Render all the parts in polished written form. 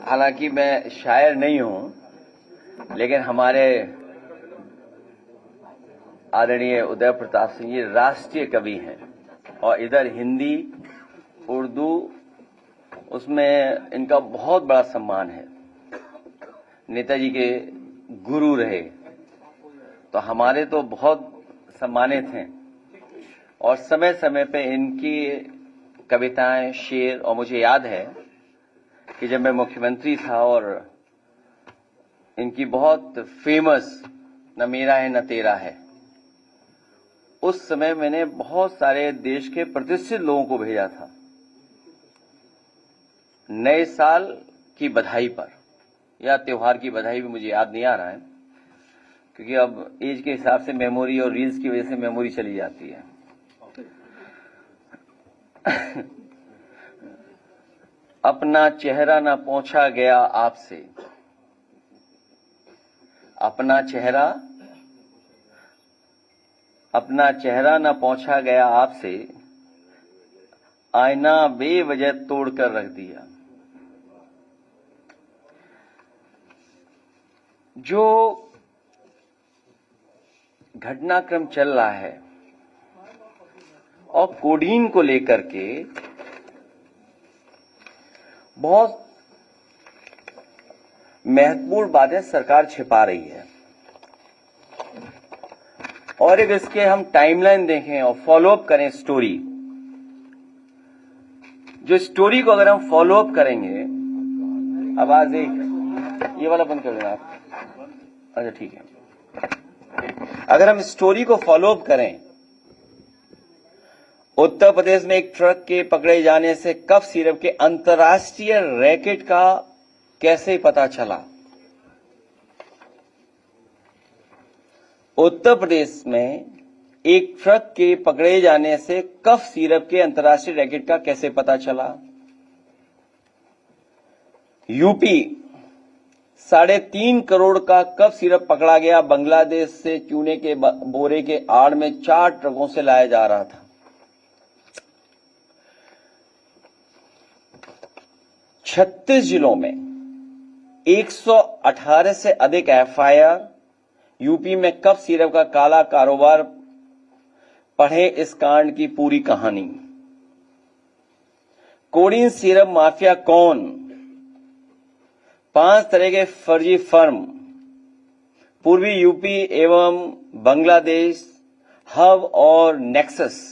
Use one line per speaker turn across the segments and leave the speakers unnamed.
हालांकि मैं शायर नहीं हूं, लेकिन हमारे आदरणीय उदय प्रताप सिंह जी राष्ट्रीय कवि हैं और इधर हिंदी, उर्दू, उसमें इनका बहुत बड़ा सम्मान है। नेताजी के गुरु रहे, तो हमारे तो बहुत सम्मानित हैं और समय समय पे इनकी कविताएं, शेर, और मुझे याद है कि जब मैं मुख्यमंत्री था और इनकी बहुत फेमस न मेरा है न तेरा है, उस समय मैंने बहुत सारे देश के प्रतिष्ठित लोगों को भेजा था नए साल की बधाई पर, या त्योहार की बधाई भी मुझे याद नहीं आ रहा है, क्योंकि अब एज के हिसाब से मेमोरी और रील्स की वजह से मेमोरी चली जाती है। अपना चेहरा ना पोंछा गया आपसे, अपना चेहरा न पोंछा गया आपसे, आईना बेवजह तोड़कर रख दिया। जो घटनाक्रम चल रहा है और कोडीन को लेकर के बहुत महत्वपूर्ण बातें सरकार छिपा रही है, और एक इसके हम टाइमलाइन देखें और फॉलो अप करें स्टोरी, जो स्टोरी को अगर हम फॉलो अप करेंगे, आवाज एक ये वाला बंद कर देना आप, अच्छा ठीक है। अगर हम स्टोरी को फॉलो अप करें, उत्तर प्रदेश में एक ट्रक के पकड़े जाने से कफ सिरप के अंतर्राष्ट्रीय रैकेट का कैसे पता चला। उत्तर प्रदेश में एक ट्रक के पकड़े जाने से कफ सिरप के अंतर्राष्ट्रीय रैकेट का कैसे पता चला। यूपी 3.5 करोड़ का कफ सिरप पकड़ा गया, बांग्लादेश से चूने के बोरे के आड़ में 4 ट्रकों से लाया जा रहा था। 36 जिलों में 118 से अधिक एफआईआर। यूपी में कफ सिरप का काला कारोबार। पढ़े इस कांड की पूरी कहानी। कोडीन सिरप माफिया कौन? 5 तरह के फर्जी फर्म, पूर्वी यूपी एवं बांग्लादेश, हब और नेक्सस।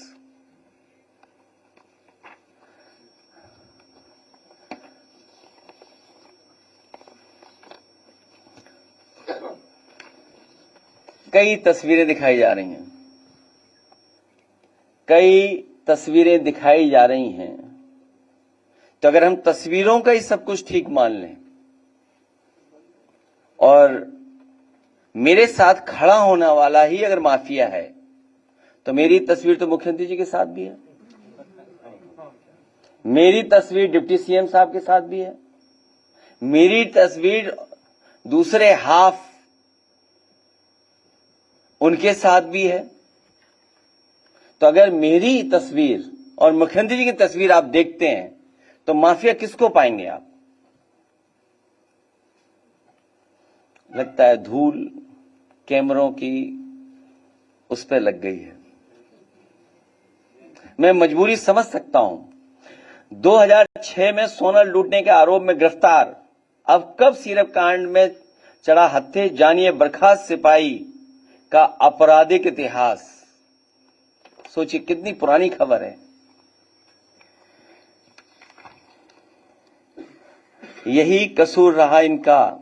कई तस्वीरें दिखाई जा रही हैं, तो अगर हम तस्वीरों का ही सब कुछ ठीक मान लें और मेरे साथ खड़ा होने वाला ही अगर माफिया है, तो मेरी तस्वीर तो मुख्यमंत्री जी के साथ भी है, मेरी तस्वीर डिप्टी सीएम साहब के साथ भी है, मेरी तस्वीर दूसरे हाफ उनके साथ भी है। तो अगर मेरी तस्वीर और मुख्यमंत्री जी की तस्वीर आप देखते हैं, तो माफिया किसको पाएंगे आप? लगता है धूल कैमरों की उस पर लग गई है। मैं मजबूरी समझ सकता हूं। 2006 में सोना लूटने के आरोप में गिरफ्तार, अब कफ सिरप कांड में चढ़ा हत्थे, जानिए बर्खास्त सिपाही का आपराधिक इतिहास। सोचिए कितनी पुरानी खबर है। यही कसूर रहा इनका,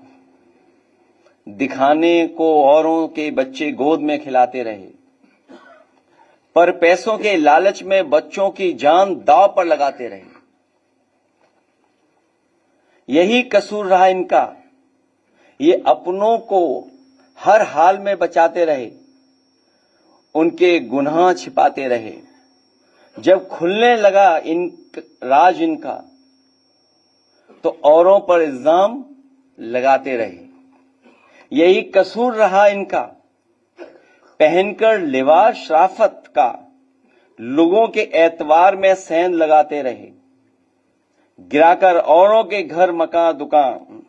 दिखाने को औरों के बच्चे गोद में खिलाते रहे, पर पैसों के लालच में बच्चों की जान दांव पर लगाते रहे। यही कसूर रहा इनका, ये अपनों को हर हाल में बचाते रहे, उनके गुनाह छिपाते रहे। जब खुलने लगा राज इनका, तो औरों पर इल्जाम लगाते रहे। यही कसूर रहा इनका, पहनकर लिबास शराफत का लोगों के एतबार में सेंध लगाते रहे। गिराकर औरों के घर मकान दुकान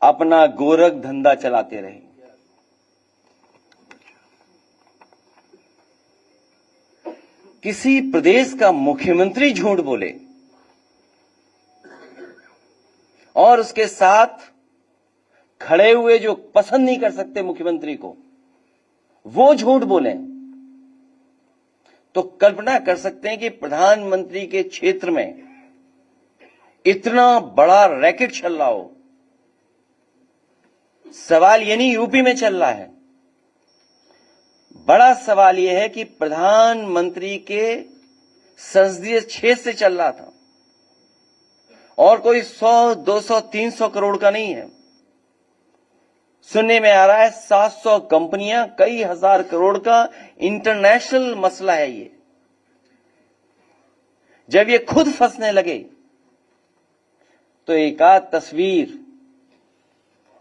अपना गोरख धंधा चलाते रहे। किसी प्रदेश का मुख्यमंत्री झूठ बोले और उसके साथ खड़े हुए जो पसंद नहीं कर सकते मुख्यमंत्री को, वो झूठ बोले, तो कल्पना कर सकते हैं कि प्रधानमंत्री के क्षेत्र में इतना बड़ा रैकेट चल रहा हो। सवाल ये नहीं यूपी में चल रहा है, बड़ा सवाल यह है कि प्रधानमंत्री के संसदीय क्षेत्र से चल रहा था और कोई 100, 200, 300 करोड़ का नहीं है। सुनने में आ रहा है 700 कंपनियां, कई हजार करोड़ का इंटरनेशनल मसला है ये। जब ये खुद फंसने लगे तो एक आध तस्वीर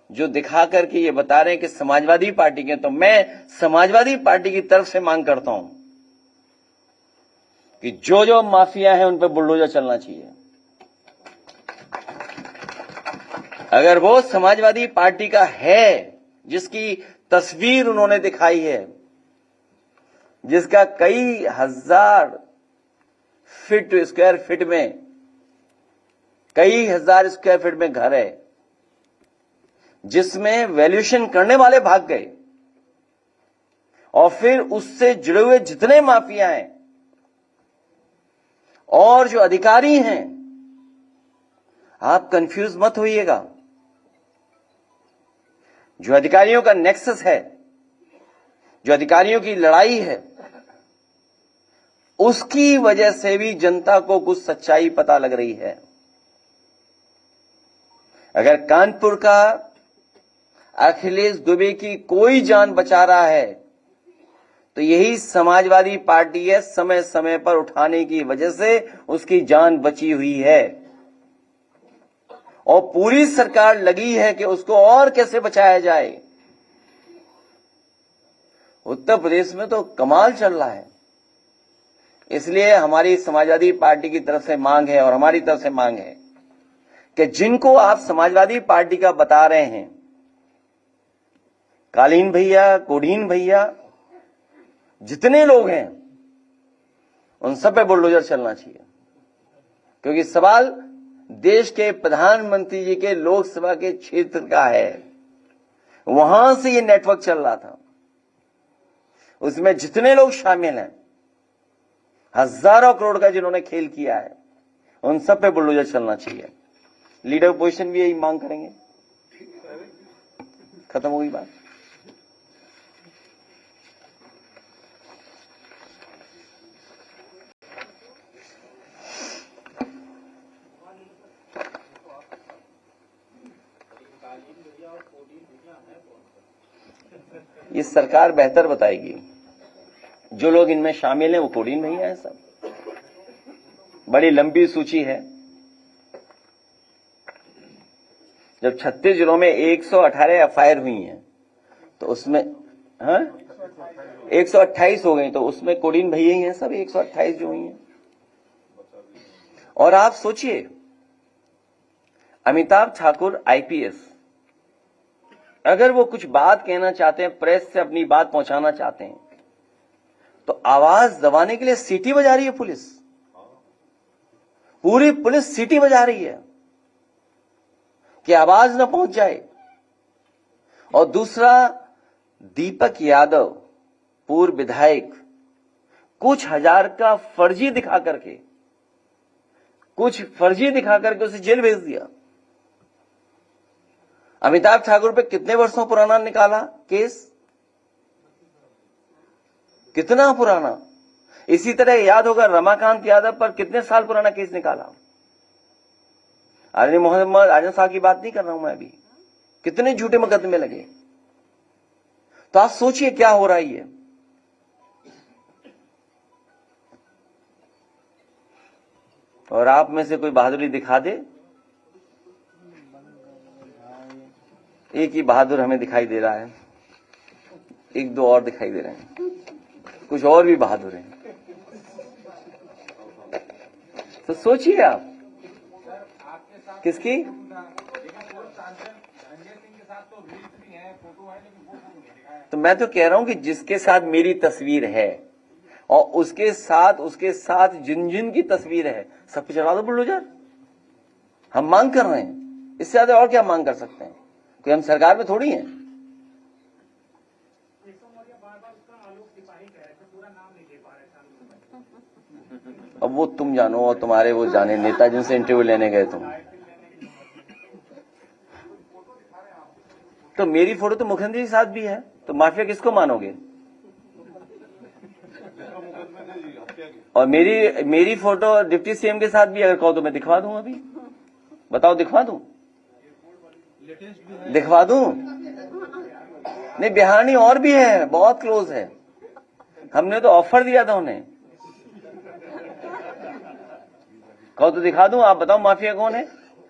जो दिखा करके ये बता रहे हैं कि समाजवादी पार्टी के, तो मैं समाजवादी पार्टी की तरफ से मांग करता हूं कि जो जो माफिया हैं उन पर बुलडोजर चलना चाहिए। अगर वो समाजवादी पार्टी का है जिसकी तस्वीर उन्होंने दिखाई है, जिसका कई हजार स्क्वायर फीट में, कई हजार स्क्वायर फीट में घर है, जिसमें वैल्यूएशन करने वाले भाग गए और फिर उससे जुड़े हुए जितने माफिया हैं और जो अधिकारी हैं, आप कंफ्यूज मत होइएगा। जो अधिकारियों का नेक्सस है, जो अधिकारियों की लड़ाई है, उसकी वजह से भी जनता को कुछ सच्चाई पता लग रही है। अगर कानपुर का अखिलेश दुबे की कोई जान बचा रहा है तो यही समाजवादी पार्टी है। समय समय पर उठाने की वजह से उसकी जान बची हुई है और पूरी सरकार लगी है कि उसको और कैसे बचाया जाए। उत्तर प्रदेश में तो कमाल चल रहा है। इसलिए हमारी समाजवादी पार्टी की तरफ से मांग है और हमारी तरफ से मांग है कि जिनको आप समाजवादी पार्टी का बता रहे हैं, कालीन भैया, कोडीन भैया, जितने लोग हैं, उन सब पे बुलडोजर चलना चाहिए। क्योंकि सवाल देश के प्रधानमंत्री जी के लोकसभा के क्षेत्र का है। वहां से ये नेटवर्क चल रहा था। उसमें जितने लोग शामिल हैं, हजारों करोड़ का जिन्होंने खेल किया है, उन सब पे बुलडोजर चलना चाहिए। लीडर ऑपोजिशन भी यही मांग करेंगे। खत्म हो गई बात। ये सरकार बेहतर बताएगी। जो लोग इनमें शामिल हैं वो कोडीन भैया हैं। सब बड़ी लंबी सूची है। जब 36 जिलों में 118 एफआईआर हुई हैं तो उसमें 128 हो गई, तो उसमें कोडीन भैया ही हैं सब 128 जो हुई हैं। और आप सोचिए, अमिताभ ठाकुर आईपीएस, अगर वो कुछ बात कहना चाहते हैं, प्रेस से अपनी बात पहुंचाना चाहते हैं, तो आवाज दबाने के लिए सीटी बजा रही है पुलिस। पूरी पुलिस सीटी बजा रही है कि आवाज न पहुंच जाए। और दूसरा, दीपक यादव पूर्व विधायक कुछ हजार का फर्जी दिखा करके उसे जेल भेज दिया। अमिताभ ठाकुर पे कितने वर्षों पुराना निकाला केस, कितना पुराना। इसी तरह याद होगा रमाकांत यादव पर कितने साल पुराना केस निकाला। आदरणीय मोहम्मद आजम साहब की बात नहीं कर रहा हूं मैं अभी। कितने झूठे मुकदमे लगे। तो आप सोचिए क्या हो रहा है ये। और आप में से कोई बहादुरी दिखा दे। एक ही बहादुर हमें दिखाई दे रहा है, एक दो और दिखाई दे रहे हैं, कुछ और भी बहादुर हैं। तो सोचिए आप, किसकी? तो मैं तो कह रहा हूं कि जिसके साथ मेरी तस्वीर है और उसके साथ जिन जिन की तस्वीर है, सब पे चढ़ा दो बुलडोजर। हम मांग कर रहे हैं, इससे ज्यादा और क्या मांग कर सकते हैं? कोई हम सरकार में थोड़ी हैं। अब वो तुम जानो और तुम्हारे वो जाने नेता जिनसे इंटरव्यू लेने गए तुम। तो मेरी फोटो तो मुख्यमंत्री के साथ भी है, तो माफिया किसको मानोगे? और मेरी फोटो डिप्टी सीएम के साथ भी अगर कहो तो मैं दिखवा दूं। अभी बताओ, दिखवा दूं? दिखवा दूं? नहीं, बिहार नहीं, और भी है, बहुत क्लोज है। हमने तो ऑफर दिया था उन्हें। कहो तो दिखा दूं? आप बताओ माफिया कौन है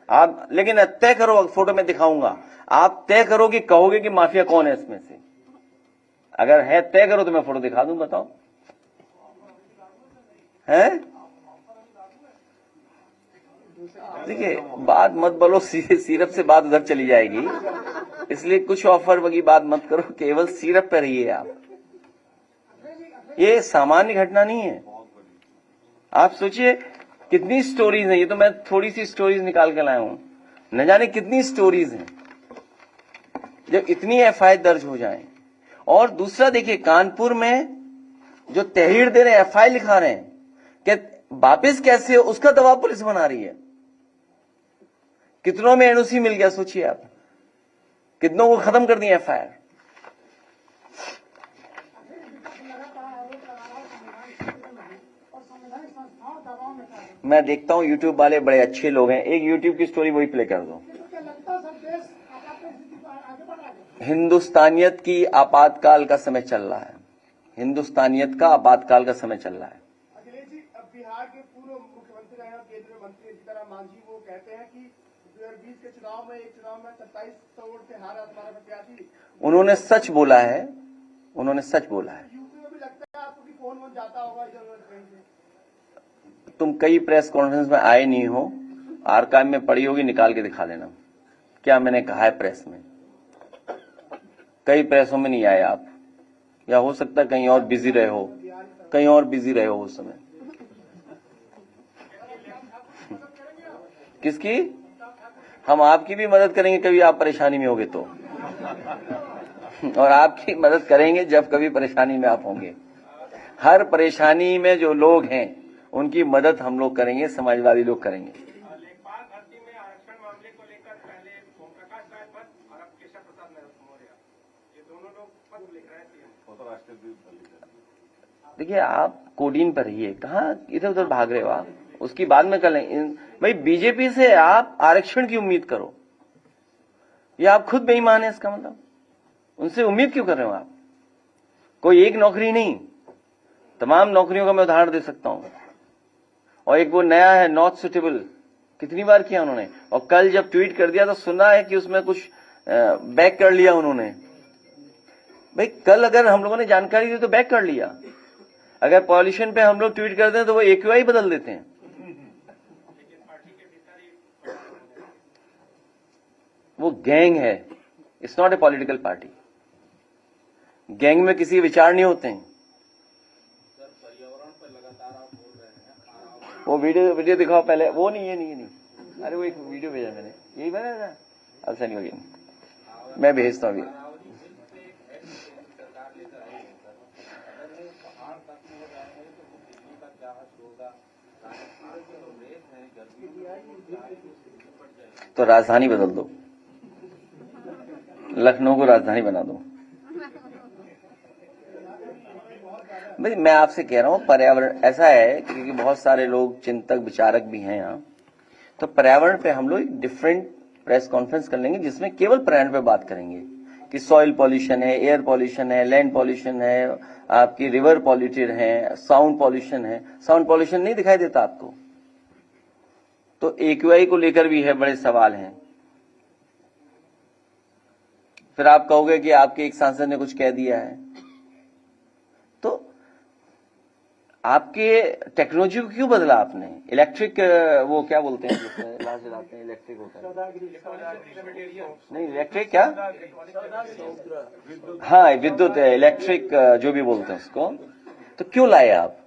आप, लेकिन तय करो, फोटो में दिखाऊंगा। आप तय करो कि कहोगे कि माफिया कौन है इसमें से। अगर है तय करो तो मैं फोटो दिखा दूं, बताओ। है? देखिए, बात मत बोलो, सीरप से बात उधर चली जाएगी, इसलिए कुछ ऑफर वगी बात मत करो, केवल सीरप पे रहिए आप। ये सामान्य घटना नहीं है। आप सोचिए कितनी स्टोरीज हैं। ये तो मैं थोड़ी सी स्टोरीज निकाल के लाया हूं, न जाने कितनी स्टोरीज हैं जब इतनी एफआईआर दर्ज हो जाए। और दूसरा देखिए, कानपुर में जो तहरीर दे रहे हैं, एफआईआर लिखा रहे हैं कि वापिस कैसे हो, उसका दबाव पुलिस बना रही है। कितनों में एनओसी मिल गया, सोचिए आप, कितनों को खत्म कर दिया एफआईआर। मैं देखता हूं यूट्यूब वाले बड़े अच्छे लोग हैं, एक यूट्यूब की स्टोरी वही प्ले कर दो। हिंदुस्तानियत की आपातकाल का समय चल रहा है, हिंदुस्तानियत का आपातकाल का समय चल रहा है।
अखिलेश जी, अब बिहार के पूर्व मुख्यमंत्री रहे केंद्रीय मंत्री जीतन मांझी, वो कहते हैं कि 2020 के चुनाव में 2700 वोट से हारा हमारा प्रत्याशी।
उन्होंने सच बोला है, उन्होंने सच बोला है।
यूपी में भी लगता है आपको कि कौन जाता होगा इधर उधर कहीं से।
तुम कई प्रेस कॉन्फ्रेंस में आए नहीं हो, आर्काइव में पड़ी होगी, निकाल के दिखा देना क्या मैंने कहा है प्रेस में। कई प्रेसों में नहीं आए आप, या हो सकता है कहीं और बिजी रहे हो, कहीं और बिजी रहे हो उस समय। किसकी? हम आपकी भी मदद करेंगे कभी आप परेशानी में होगे तो, और आपकी मदद करेंगे जब कभी परेशानी में आप होंगे। हर परेशानी में जो लोग हैं उनकी मदद हम लोग करेंगे, समाजवादी लोग करेंगे।
लेखपाल भर्ती में आरक्षण मामले को लेकर पहले ओमप्रकाश राय पद और अब केशव प्रसाद मौर्य, ये दोनों लोग पद लिख रहे थे।
देखिए, आप कोडीन पर रहिए, कहाँ इधर उधर भाग रहे हो आप, उसकी बाद में कर लेंगे। भाई, बीजेपी से आप आरक्षण की उम्मीद करो, ये आप खुद बेईमान है, इसका मतलब उनसे उम्मीद क्यों कर रहे हो आप? कोई एक नौकरी नहीं, तमाम नौकरियों का मैं उदाहरण दे सकता हूं। और एक वो नया है नॉट सुटेबल, कितनी बार किया उन्होंने, और कल जब ट्वीट कर दिया तो सुना है कि उसमें कुछ बैक कर लिया उन्होंने। भाई, कल अगर हम लोगों ने जानकारी दी तो बैक कर लिया। अगर पॉल्यूशन पे हम लोग ट्वीट कर दें तो वो AQI बदल देते हैं। वो गैंग है, it's not a political party. Gang में किसी विचार नहीं होते हैं। वो वीडियो दिखाओ पहले, वो नहीं, ये नहीं। अरे वो एक वीडियो भेजा मैंने, यही बना था। अच्छा नहीं होगी, मैं भेजता हूँ अभी। तो राजधानी बदल दो, लखनऊ को राजधानी बना दो। भाई, मैं आपसे कह रहा हूं, पर्यावरण ऐसा है क्योंकि बहुत सारे लोग चिंतक विचारक भी हैं यहाँ, तो पर्यावरण पे हम लोग एक डिफरेंट प्रेस कॉन्फ्रेंस कर लेंगे जिसमें केवल पर्यावरण पे बात करेंगे कि सॉइल पॉल्यूशन है, एयर पॉल्यूशन है, लैंड पॉल्यूशन है, आपकी रिवर पॉल्यूटेड है, साउंड पॉल्यूशन है। साउंड पॉल्यूशन नहीं दिखाई देता आपको? तो AQI को लेकर भी है, बड़े सवाल हैं। फिर आप कहोगे कि आपके एक सांसद ने कुछ कह दिया है। तो आपके टेक्नोलॉजी को क्यों बदला आपने? इलेक्ट्रिक वो क्या बोलते हैं जिसमें लाइट जलाते हैं, इलेक्ट्रिक होता है नहीं, इलेक्ट्रिक क्या, हाँ विद्युत इलेक्ट्रिक जो भी बोलते हैं उसको, तो क्यों लाए आप?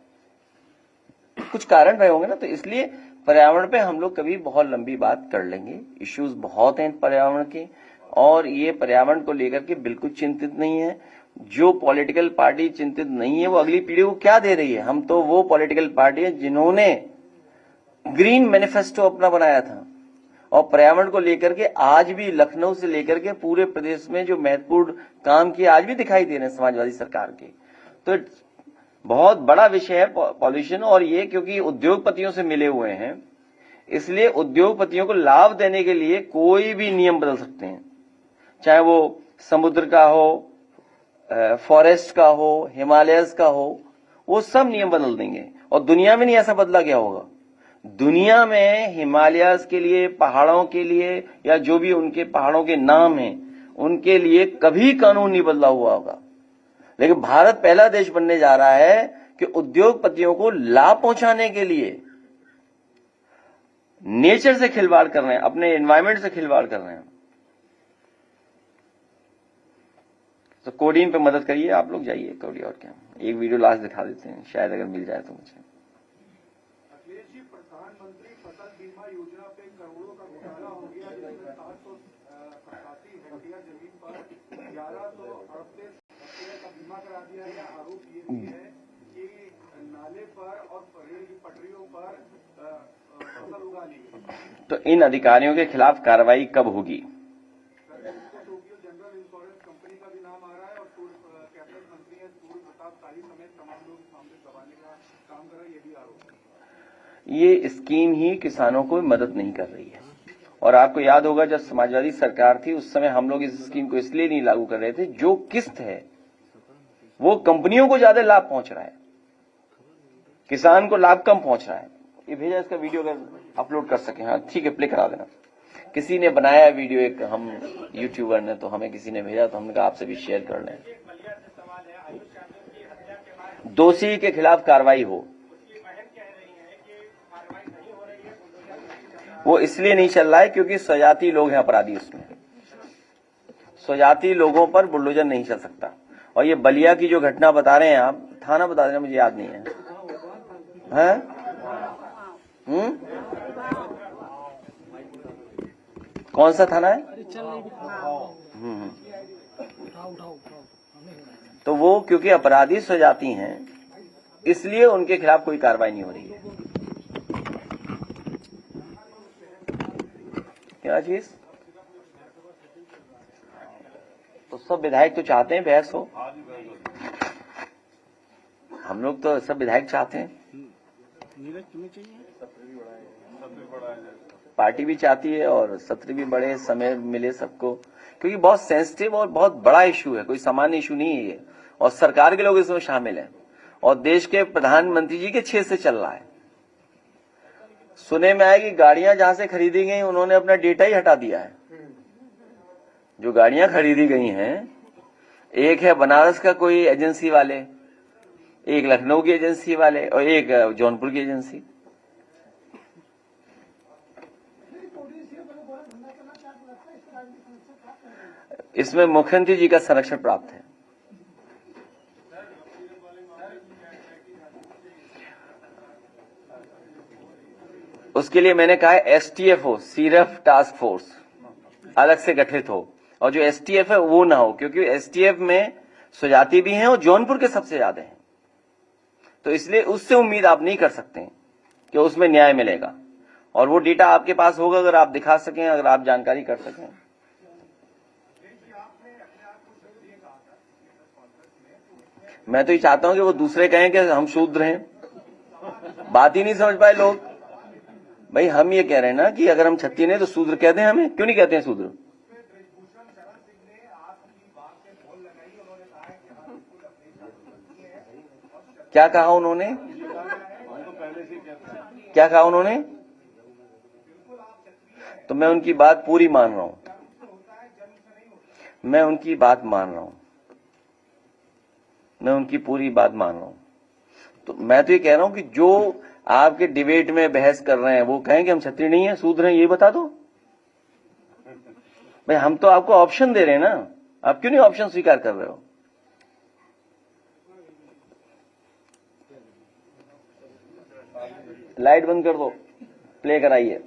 कुछ कारण रहे होंगे ना। तो इसलिए पर्यावरण पे हम लोग कभी बहुत लंबी बात कर लेंगे। इश्यूज बहुत हैं पर्यावरण के, और ये पर्यावरण को लेकर के बिल्कुल चिंतित नहीं है। जो पॉलिटिकल पार्टी चिंतित नहीं है वो अगली पीढ़ी को क्या दे रही है? हम तो वो पॉलिटिकल पार्टी है जिन्होंने ग्रीन मैनिफेस्टो अपना बनाया था, और पर्यावरण को लेकर के आज भी लखनऊ से लेकर के पूरे प्रदेश में जो महत्वपूर्ण काम किए आज भी दिखाई दे रहे हैं समाजवादी सरकार के। तो बहुत बड़ा विषय है पॉल्यूशन, और ये क्योंकि उद्योगपतियों से मिले हुए हैं, इसलिए उद्योगपतियों को लाभ देने के लिए कोई भी नियम बदल सकते हैं, चाहे वो समुद्र का हो, फॉरेस्ट का हो, हिमालयस का हो, वो सब नियम बदल देंगे। और दुनिया में नहीं ऐसा बदला गया होगा। दुनिया में हिमालयस के लिए, पहाड़ों के लिए, या जो भी उनके पहाड़ों के नाम हैं, उनके लिए कभी कानून नहीं बदला हुआ होगा। लेकिन भारत पहला देश बनने जा रहा है कि उद्योगपतियों को लाभ पहुंचाने के लिए नेचर से खिलवाड़ कर रहे हैं, अपने एनवायरमेंट से खिलवाड़ कर रहे हैं। तो कोडीन पे मदद करिए, आप लोग जाइए कोडी, और क्या। एक वीडियो लास्ट दिखा देते हैं, शायद अगर मिल जाए तो मुझे।
अखिलेश जी, प्रधानमंत्री फसल बीमा योजना पे करोड़ों का घोटाला हो गया, जिसमें 787 हेक्टेयर जमीन पर 1138 हेक्टेयर का बीमा करा दिया गया। आरोप ये भी है कि नाले पर और रेल की पटरियों पर फसल उगा ली गई।
तो इन अधिकारियों के खिलाफ कार्रवाई कब होगी?
टोक्यो जनरल इंश्योरेंस कंपनी का भी नाम आ रहा है, और कैबिनेट मंत्री है सूर्य प्रताप शाही समेत तमाम लोग सामने दबाने का काम कर रहे हैं, ये भी आरोप है।
ये स्कीम ही किसानों को मदद नहीं कर रही है। और आपको याद होगा जब समाजवादी सरकार थी उस समय हम लोग इस स्कीम को इसलिए नहीं लागू कर रहे थे, जो किस्त है वो कंपनियों को ज्यादा लाभ पहुंच रहा है, किसान को लाभ कम पहुंच रहा है। ये भेजा, इसका वीडियो अगर अपलोड कर सके। हाँ ठीक है, प्ले करा देना। किसी ने बनाया वीडियो, एक हम यूट्यूबर ने, तो हमें किसी ने भेजा, तो हमने कहा आपसे भी शेयर कर लें। दोषी के खिलाफ कार्रवाई हो, वो इसलिए नहीं चल रहा है क्योंकि स्वजाति लोग हैं अपराधी उसमें। स्वजाति लोगों पर बुलडोजर नहीं चल सकता। और ये बलिया की जो घटना बता रहे हैं आप, थाना बता देना, मुझे याद नहीं है, हैं? कौन सा थाना है? तो वो क्योंकि अपराधी स्वजाति हैं इसलिए उनके खिलाफ कोई कार्रवाई नहीं हो रही है। क्या चीज? तो सब विधायक तो चाहते हैं बहस हो, हम लोग तो सब विधायक चाहते हैं, पार्टी भी चाहती है और सत्र भी बड़े, समय मिले सबको, क्योंकि बहुत सेंसिटिव और बहुत बड़ा इशू है, कोई सामान्य इशू नहीं है ये। और सरकार के लोग इसमें शामिल हैं, और देश के प्रधानमंत्री जी के छेद से चल रहा है। सुने में आया कि गाड़ियां जहां से खरीदी गई उन्होंने अपना डेटा ही हटा दिया है। जो गाड़ियां खरीदी गई हैं, एक है बनारस का कोई एजेंसी वाले, एक लखनऊ की एजेंसी वाले, और एक जौनपुर की एजेंसी। इसमें मुख्यमंत्री जी का संरक्षण प्राप्त है। उसके लिए मैंने कहा है एसटीएफ हो, सीरफ टास्क फोर्स अलग से गठित हो, और जो एसटीएफ है वो ना हो, क्योंकि एसटीएफ में स्वजाति भी हैं और जौनपुर के सबसे ज्यादा हैं। तो इसलिए उससे उम्मीद आप नहीं कर सकते कि उसमें न्याय मिलेगा। और वो डेटा आपके पास होगा अगर आप दिखा सकें, अगर आप जानकारी कर सकें। मैं तो ये चाहता हूं कि वो दूसरे कहें कि हम शूद्र हैं, बात ही नहीं समझ पाए लोग। भाई हम ये कह रहे हैं ना कि अगर हम क्षत्रिय नहीं तो शूद्र कहते हैं, हमें क्यों नहीं कहते हैं शूद्र? क्या कहा उन्होंने? क्या कहा उन्होंने? तो मैं उनकी बात पूरी मान रहा हूं, मैं उनकी बात मान रहा हूं, मैं उनकी पूरी बात मान रहा हूं। तो मैं तो ये कह रहा हूं कि जो आपके डिबेट में बहस कर रहे हैं वो कहें कि हम क्षत्रिय नहीं है, शूद्र हैं, ये बता दो भाई। हम तो आपको ऑप्शन दे रहे हैं ना, आप क्यों नहीं ऑप्शन स्वीकार कर रहे हो? लाइट बंद कर दो, प्ले कराइए।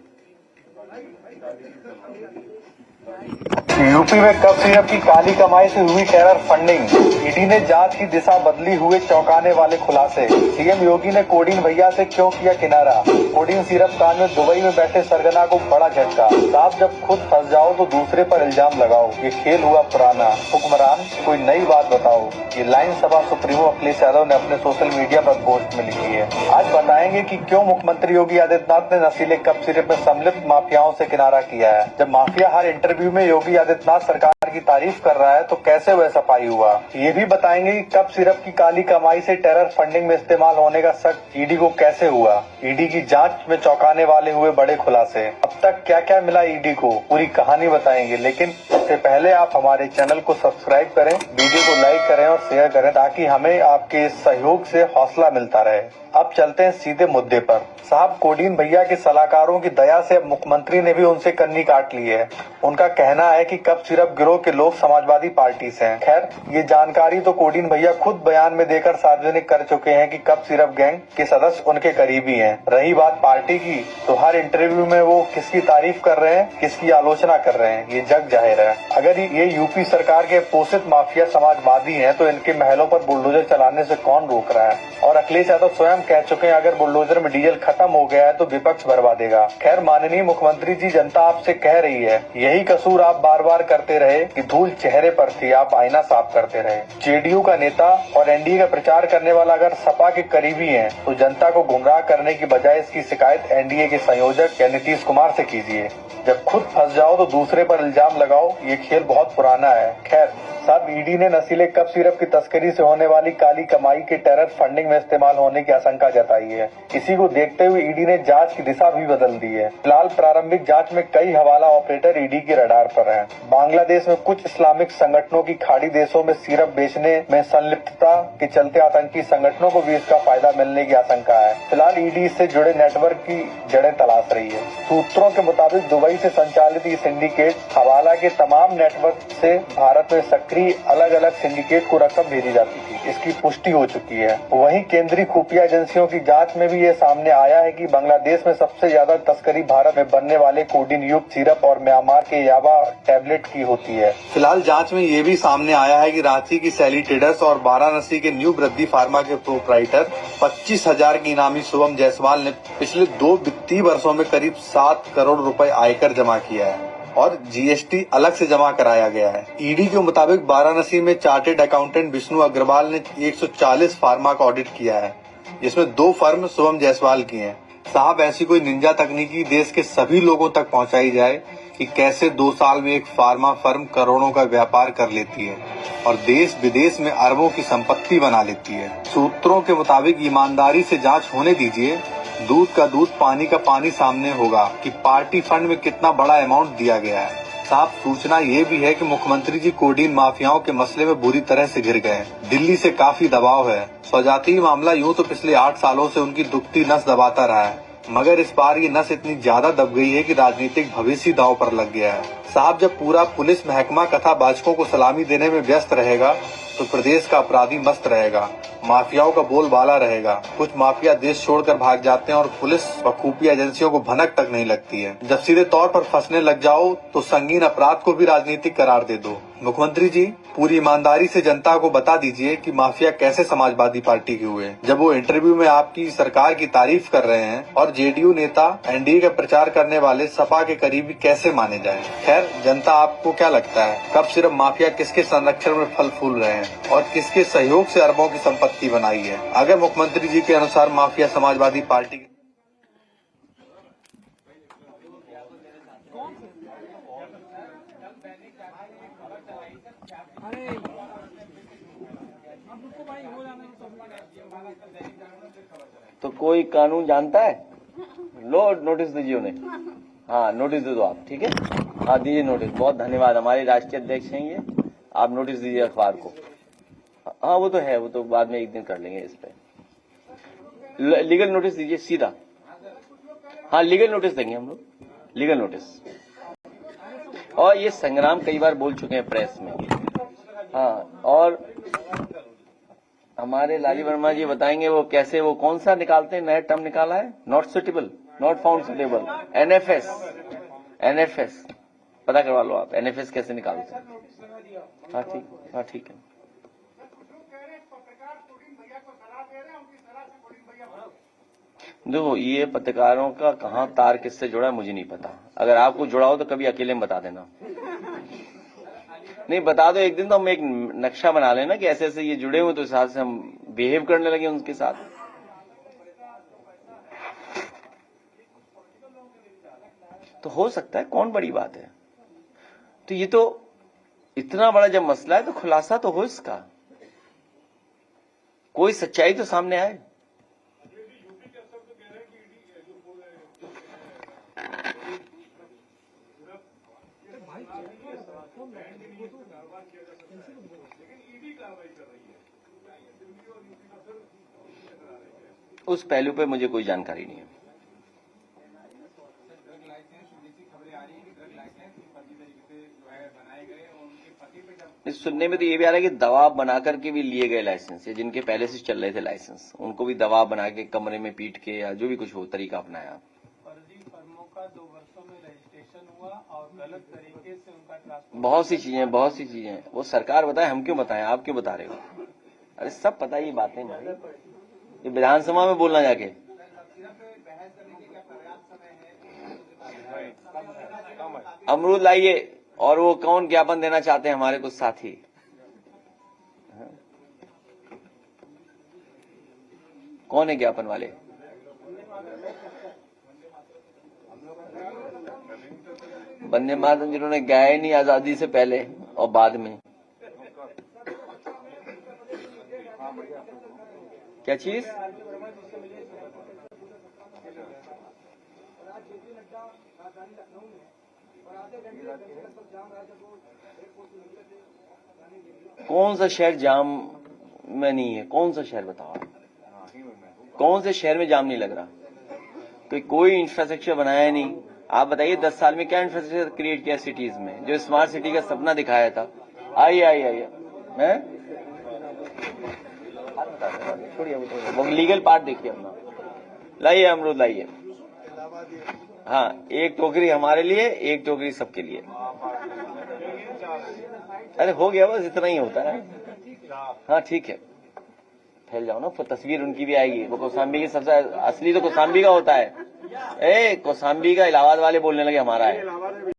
यूपी में कब सिरप की काली कमाई से हुई टेरर फंडिंग, ईडी ने जांच की दिशा बदली, हुए चौंकाने वाले खुलासे। सीएम योगी ने कोडीन भैया से क्यों किया किनारा, कोडीन सिरप कांड में दुबई में बैठे सरगना को बड़ा झटका। साहब जब खुद फंस जाओ तो दूसरे पर इल्जाम लगाओ, ये खेल हुआ पुराना, हुक्मरान कोई नई बात बताओ। ये लाइन सभा सुप्रीमो अखिलेश यादव ने अपने सोशल मीडिया पर पोस्ट में लिखी है। आज बताएंगे कि क्यों मुख्यमंत्री योगी आदित्यनाथ ने नशीले कप सिरप में सम्मिलित माफियाओं से किनारा किया है। जब माफिया हर इंटरव्यू में योगी आदित्यनाथ सरकार की तारीफ कर रहा है तो कैसे वह सफाई हुआ। ये भी बताएंगे कि कप सिरप की काली कमाई से टेरर फंडिंग में इस्तेमाल होने का शक ईडी को कैसे हुआ। ईडी की जांच में चौंकाने वाले हुए बड़े खुलासे। अब तक क्या क्या मिला ईडी को, पूरी कहानी बताएंगे। लेकिन इससे पहले आप हमारे चैनल को सब्सक्राइब करें, वीडियो को लाइक करें और शेयर करें ताकि हमें आपके इस सहयोग से हौसला मिलता रहे। अब चलते हैं सीधे मुद्दे पर। साहब कोडीन भैया के सलाहकारों की दया से अब मुख्यमंत्री ने भी उनसे कन्नी काट ली है। उनका कहना है कि कप सिरप गिरोह के लोग समाजवादी पार्टी से हैं। खैर ये जानकारी तो कोडीन भैया खुद बयान में देकर सार्वजनिक कर चुके हैं कि कप सिरप गैंग के सदस्य उनके करीबी हैं। रही बात पार्टी की, तो हर इंटरव्यू में वो किसकी तारीफ कर रहे हैं, किसकी आलोचना कर रहे हैं, ये जग जाहिर है। अगर ये यूपी सरकार के पोषित माफिया समाजवादी हैं तो इनके महलों पर बुलडोजर चलाने से कौन रोक रहा है। और अखिलेश यादव स्वयं कह चुके हैं अगर बुलडोजर में डीजल खत्म हो गया है तो विपक्ष भरवा देगा। खैर माननीय मुख्यमंत्री जी, जनता आपसे कह रही है यही कसूर आप बार बार करते रहे कि धूल चेहरे पर थी, आप आईना साफ करते रहे। जेडीयू का नेता और एनडीए का प्रचार करने वाला अगर सपा के करीबी है तो जनता को गुमराह करने की बजाय इसकी शिकायत एनडीए के संयोजक या नीतीश कुमार से कीजिए। जब खुद फंस जाओ तो दूसरे पर इल्जाम लगाओ, ये खेल बहुत पुराना है। खैर साहब ईडी ने नशीले कप सिरप की तस्करी से होने वाली काली कमाई के टेरर फंडिंग में इस्तेमाल होने की आशंका जताई है। इसी को देखते हुए ईडी ने जांच की दिशा भी बदल दी है। फिलहाल प्रारंभिक जांच में कई हवाला ऑपरेटर ईडी के रडार पर हैं। बांग्लादेश में कुछ इस्लामिक संगठनों की खाड़ी देशों में सिरप बेचने में संलिप्तता के चलते आतंकी संगठनों को भी इसका फायदा मिलने की आशंका है। फिलहाल ईडी इससे जुड़े नेटवर्क की जड़ें तलाश रही है। सूत्रों के मुताबिक दुबई से संचालित ये सिंडिकेट हवाला के तमाम नेटवर्क से भारत में सक्रिय अलग अलग सिंडिकेट को रकम भेजी जाती थी, इसकी पुष्टि हो चुकी है। वहीं केंद्रीय खुफिया एजेंसियों की जांच में भी ये सामने आया है कि बांग्लादेश में सबसे ज्यादा तस्करी भारत में बनने वाले कोडीन युक्त सिरप और म्यांमार के याबा टैबलेट की होती है। फिलहाल जांच में ये भी सामने आया है कि रांची की सैली ट्रेडर्स और वाराणसी के न्यू वृद्धि फार्मा के प्रोपराइटर 25,000 की इनामी शुभम जायसवाल ने पिछले 2 वित्तीय वर्षों में करीब 7 करोड़ रुपए आयकर जमा किया है और जीएसटी अलग से जमा कराया गया है। ईडी के मुताबिक वाराणसी में चार्टेड अकाउंटेंट विष्णु अग्रवाल ने 140 फार्मा का ऑडिट किया है, जिसमें 2 फर्म शुभम जायसवाल की हैं। साहब ऐसी कोई निंजा तकनीकी देश के सभी लोगों तक पहुंचाई जाए कि कैसे 2 साल में एक फार्मा फर्म करोड़ों का व्यापार कर लेती है और देश विदेश में अरबों की संपत्ति बना लेती है। सूत्रों के मुताबिक ईमानदारी से जांच होने दीजिए, दूध का दूध पानी का पानी सामने होगा कि पार्टी फंड में कितना बड़ा अमाउंट दिया गया है। साफ सूचना ये भी है कि मुख्यमंत्री जी कोडीन माफियाओं के मसले में बुरी तरह से घिर गए। दिल्ली से काफी दबाव है। स्वजातीय मामला यूं तो पिछले 8 सालों से उनकी दुखती नस दबाता रहा है, मगर इस बार ये नस इतनी ज्यादा दब गई है कि राजनीतिक भविष्य दांव पर लग गया है। साहब जब पूरा पुलिस महकमा कथावाचकों को सलामी देने में व्यस्त रहेगा तो प्रदेश का अपराधी मस्त रहेगा, माफियाओं का बोलबाला रहेगा। कुछ माफिया देश छोड़कर भाग जाते हैं और पुलिस व खुफिया एजेंसियों को भनक तक नहीं लगती है। जब सीधे तौर पर फंसने लग जाओ तो संगीन अपराध को भी राजनीतिक करार दे दो। मुख्यमंत्री जी पूरी ईमानदारी से जनता को बता दीजिए कि माफिया कैसे समाजवादी पार्टी के हुए, जब वो इंटरव्यू में आपकी सरकार की तारीफ कर रहे हैं और जेडीयू नेता एनडीए का प्रचार करने वाले सपा के करीबी कैसे माने जाएं। खैर जनता आपको क्या लगता है, कब सिर्फ माफिया किसके संरक्षण में फल फूल रहे हैं और किसके सहयोग से अरबों की संपत्ति बनाई है। अगर मुख्यमंत्री जी के अनुसार माफिया समाजवादी पार्टी
तो कोई कानून जानता है, लो नोटिस दीजिए उन्हें। हाँ नोटिस दे दो आप, ठीक है। हाँ दीजिए नोटिस, बहुत धन्यवाद। हमारे राष्ट्रीय अध्यक्ष हैं ये, आप नोटिस दीजिए अखबार को। हाँ वो तो है, वो तो बाद में एक दिन कर लेंगे इस पे। लीगल नोटिस दीजिए सीधा। हाँ, लीगल नोटिस देंगे हम लोग, लीगल नोटिस। और ये संग्राम कई बार बोल चुके हैं प्रेस में। हाँ, और हमारे लाली वर्मा जी बताएंगे वो कैसे, वो कौन सा निकालते हैं, नया टर्म निकाला है, not suitable, not found suitable, NFS पता करवा लो आप, एनएफएस कैसे निकालते हैं। हाँ ठीक है। देखो, ये पत्रकारों का कहाँ तार किससे जुड़ा है मुझे नहीं पता, अगर आपको जुड़ा हो तो कभी अकेले में बता देना। नहीं बता दो एक दिन, तो हम एक नक्शा बना लेना कि ऐसे ऐसे ये जुड़े हुए, तो इस हिसाब से हम बिहेव करने लगे उनके साथ। तो हो सकता है, कौन बड़ी बात है। तो ये तो इतना बड़ा जब मसला है तो खुलासा तो हो इसका, कोई सच्चाई तो सामने आए। उस पहलू पे मुझे कोई जानकारी नहीं है। इस सुनने में तो ये भी आ रहा है कि दबाव बनाकर के भी लिए गए लाइसेंस, जिनके पहले से चल रहे थे लाइसेंस, उनको भी दबाव बना के कमरे में पीट के या जो भी कुछ हो तरीका अपनाया।
फर्जी फर्मों का 2 वर्षों में रजिस्ट्रेशन हुआ और गलत तरीके से उनका ट्रांसपोर्ट,
बहुत सी चीजें वो सरकार बताए, हम क्यों बताएं, आप क्यों बता रहे हो। अरे सब पता ये बातें भाई, ये विधानसभा में बोलना जाके। अमरूद लाइए, और वो कौन ज्ञापन देना चाहते हैं, हमारे कुछ साथी। कौन है ज्ञापन वाले? वंदे मातरम जिन्होंने गाया नहीं आजादी से पहले और बाद में। क्या चीज? कौन सा शहर जाम में नहीं है, कौन सा शहर बताओ, कौन से शहर में जाम नहीं लग रहा। कोई इंफ्रास्ट्रक्चर बनाया नहीं। आप बताइए 10 साल में क्या इंफ्रास्ट्रक्चर क्रिएट किया सिटीज में, जो स्मार्ट सिटी का सपना दिखाया था। आइए हैं, छोड़िए वो लीगल पार्ट देखिए अपना। लाइए अमरूद लाइए। हाँ, एक टोकरी हमारे लिए, एक टोकरी सबके लिए। अरे हो गया, बस इतना ही होता है। हाँ ठीक है, फैल जाओ ना, तस्वीर उनकी भी आएगी। वो कौसाम्बी की सबसे असली तो कौसाम्बी का होता है। कौसाम्बी का इलाहाबाद वाले बोलने लगे हमारा है।